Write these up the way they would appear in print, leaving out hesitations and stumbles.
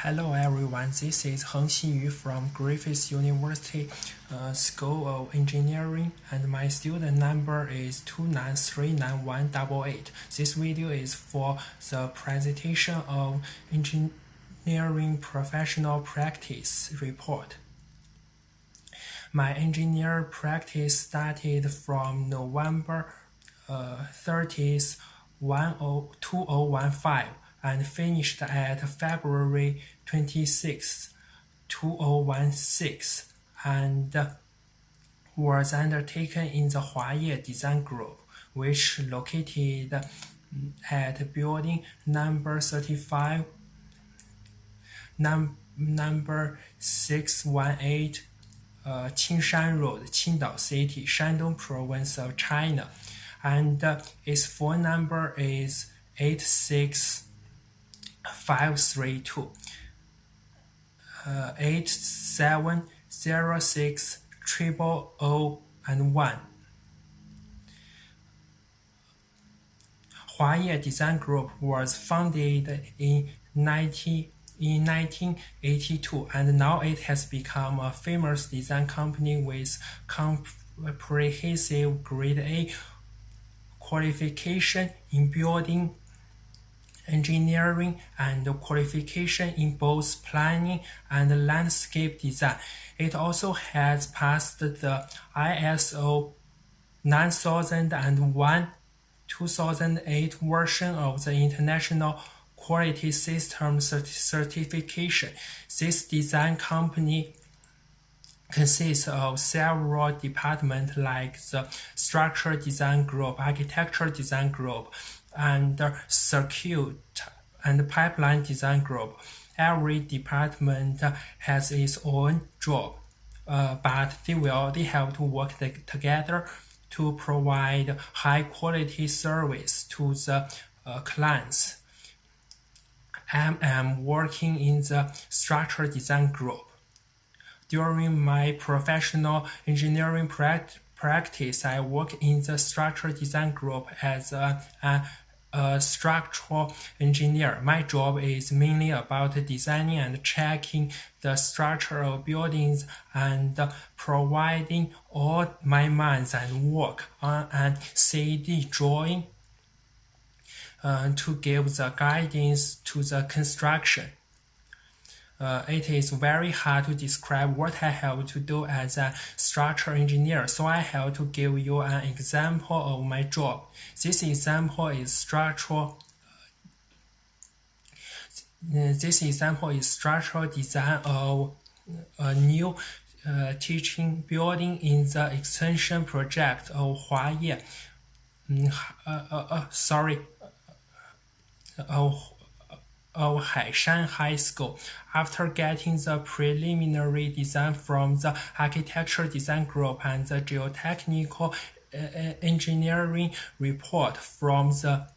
Hello everyone, this is Hengxin Yu from Griffith University School of Engineering, and my student number is 2939188. This video is for the presentation of Engineering Professional Practice Report. My engineer practice started from November 30th, 2015 and finished at February 26, 2016, and was undertaken in the Huaye Design Group, which located at building number 35, number 618, Qingshan Road, Qingdao City, Shandong Province of China, and its phone number is 86532 8706 000 Huaye Design Group was founded in 1982, and now it has become a famous design company with comprehensive Grade A qualification in building engineering and qualification in both planning and landscape design. It also has passed the ISO 9001-2008 version of the International Quality System certification. This design company consists of several departments like the Structural Design Group, Architecture Design Group, and Circuit and Pipeline Design Group. Every department has its own job, but they have to work together to provide high quality service to the clients. I am working in the Structural Design Group. During my professional engineering practice, I work in the Structural Design Group as a structural engineer. My job is mainly about designing and checking the structure of buildings and providing all my minds and work on an CAD drawing to give the guidance to the construction. It is very hard to describe what I have to do as a structural engineer, so I have to give you an example of my job. This example is structural design of a new teaching building in the extension project of Huaye. Of Hengxin High School. After getting the preliminary design from the Architecture Design Group and the Geotechnical Engineering report from the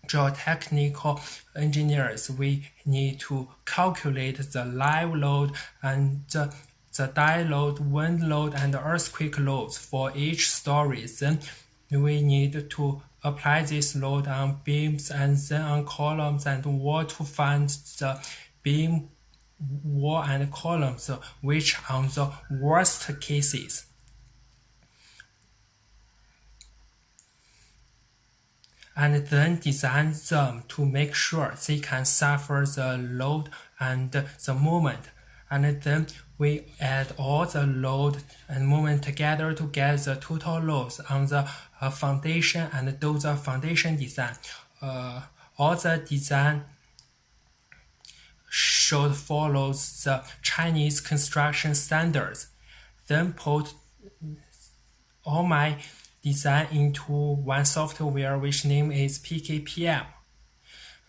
geotechnical engineers, we need to calculate the live load and the die load, wind load, and earthquake loads for each story. Then we need to apply this load on beams and then on columns and wall to find the beam, wall, and columns which are the worst cases. And then design them to make sure they can suffer the load and the moment. And then we add all the load and moment together to get the total loads on the foundation and do the foundation design. All the design should follow the Chinese construction standards. Then put all my design into one software which name is PKPM.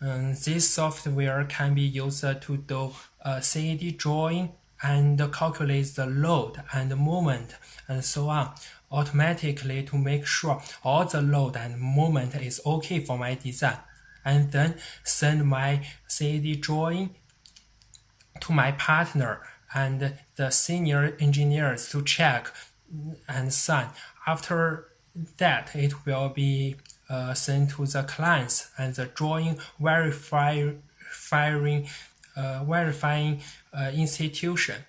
This software can be used to do CAD drawing and calculate the load and moment and so on automatically to make sure all the load and moment is okay for my design, and then send my CAD drawing to my partner and the senior engineers to check and sign. After that, it will be sent to the clients, and the drawing verifying verifying institution.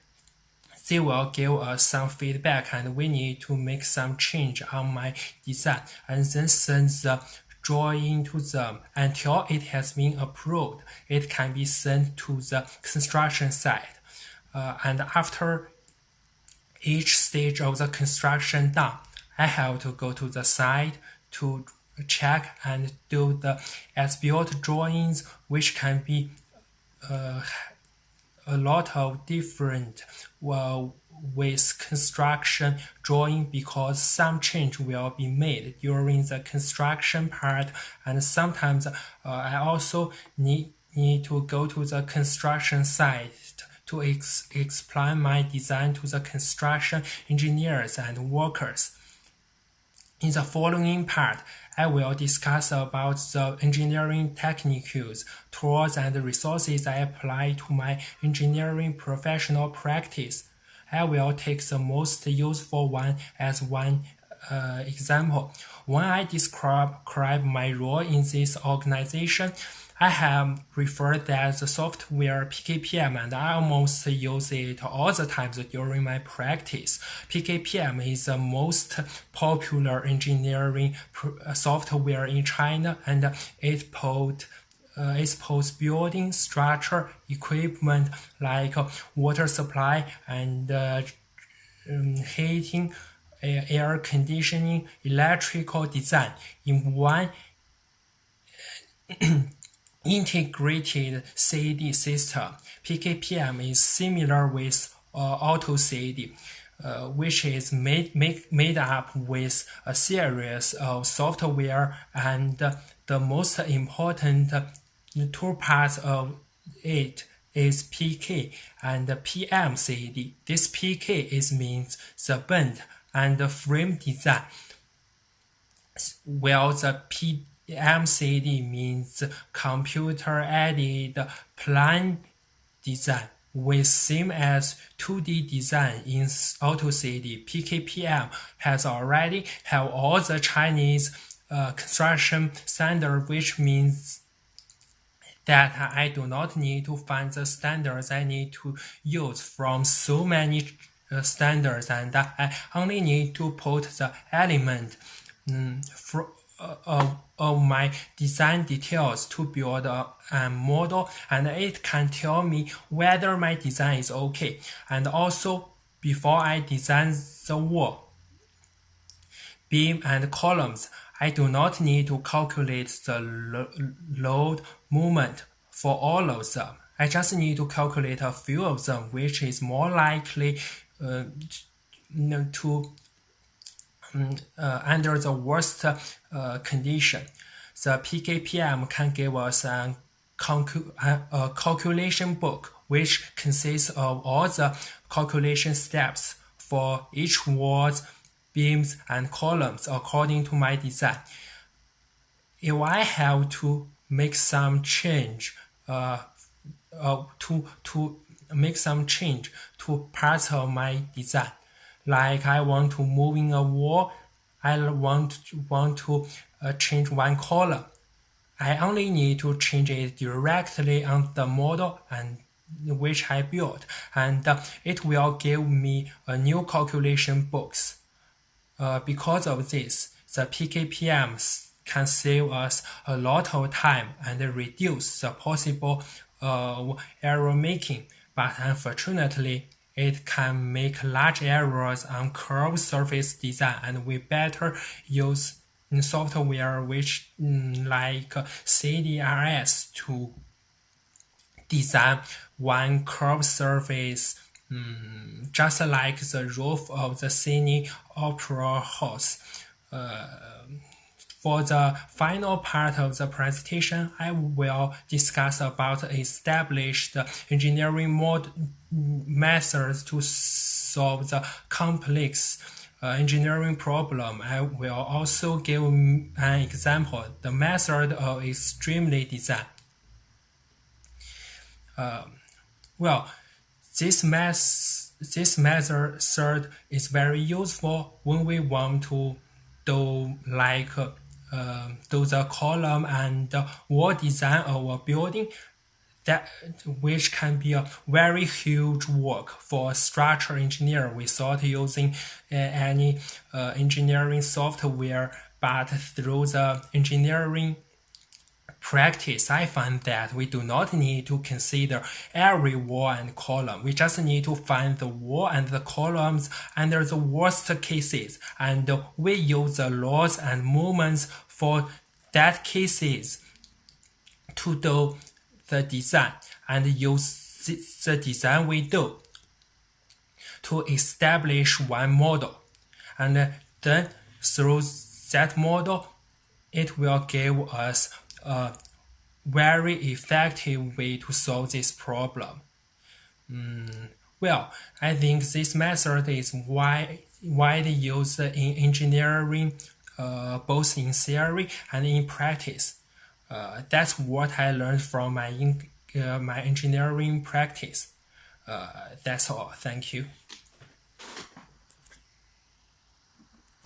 They will give us some feedback and we need to make some change on my design and then send the drawing to them until it has been approved. It can be sent to the construction site. And after each stage of the construction done, I have to go to the site to check and do the as-built drawings, which can be a lot of different with construction drawing because some change will be made during the construction part, and sometimes I also need to go to the construction site to explain my design to the construction engineers and workers. In the following part, I will discuss about the engineering techniques, tools, and resources I apply to my engineering professional practice. I will take the most useful one as one example. When I describe my role in this organization, I have referred that the software PKPM, and I almost use it all the time during my practice. PKPM is the most popular engineering software in China, and it supports building structure equipment like water supply and heating, air conditioning, electrical design in one integrated CAD system. PKPM is similar with Auto CAD, which is made up with a series of software, and the most important two parts of it is PK and PM CAD. This PK means the bend and the frame design, while the MCD means computer-aided plan design. With same as 2D design in AutoCAD, PKPM has already have all the Chinese construction standard, which means that I do not need to find the standards I need to use from so many standards, and I only need to put the element of my design details to build a model, and it can tell me whether my design is okay. And also, before I design the wall, beam, and columns, I do not need to calculate the load moment for all of them. I just need to calculate a few of them, which is more likely to under the worst condition. The PKPM can give us a calculation book, which consists of all the calculation steps for each walls, beams, and columns according to my design. If I have to make some change to make some change to parts of my design, like I want to move in a wall, I want to change one column, I only need to change it directly on the model and which I built, and it will give me a new calculation books. Because of this, the PKPM can save us a lot of time and reduce the possible error making, but unfortunately, it can make large errors on curved surface design, and we better use software which like CDRS to design one curved surface, just like the roof of the Sydney Opera House. For the final part of the presentation, I will discuss about established engineering methods to solve the complex engineering problem. I will also give an example, the method of extremely design. This method is very useful when we want to do the column and wall design of a building. which can be a very huge work for a structural engineer without using any engineering software, but through the engineering practice, I find that we do not need to consider every wall and column. We just need to find the wall and the columns under the worst cases, and we use the laws and moments for that cases to do the design, and use the design we do to establish one model. And then through that model, it will give us a very effective way to solve this problem. Well, I think this method is widely used in engineering, both in theory and in practice. That's what I learned from my engineering practice. That's all. Thank you.